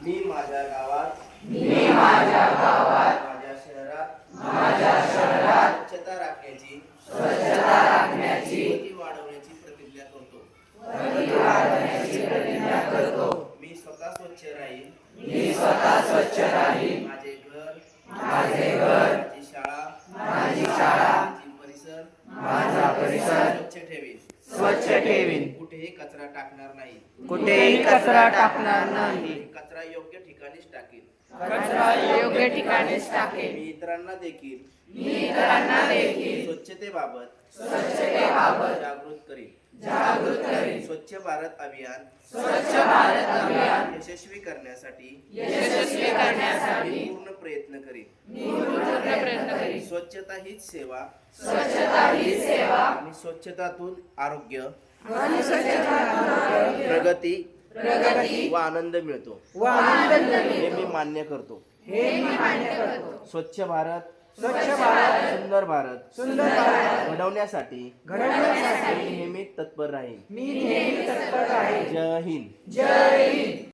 मी माझ्या गावात माझ्या शहरात स्वच्छता राखण्याची गती वाढवण्याची प्रतिज्ञा करतो. मी स्वतः स्वच्छ राहीन. माझे घर, माझी शाळा, माझा परिसर स्वच्छ ठेवीन. कुठेही कचरा टाकणार नाही. कचरा योग्य ठिकाणीच टाकेन. मी इतरांना देखील स्वच्छतेबाबत जागृत करीन. स्वच्छ भारत अभियान यशस्वी करण्यासाठी पूर्ण प्रयत्न करीन. स्वच्छता हीच सेवा आणि स्वच्छतातून आरोग्य, प्रगती व आनंद मिळतो. हे मी मान्य करतो. स्वच्छ भारत सुंदर भारत घडवण्यासाठी मी नेहमी तत्पर राहीन. जय हिंद.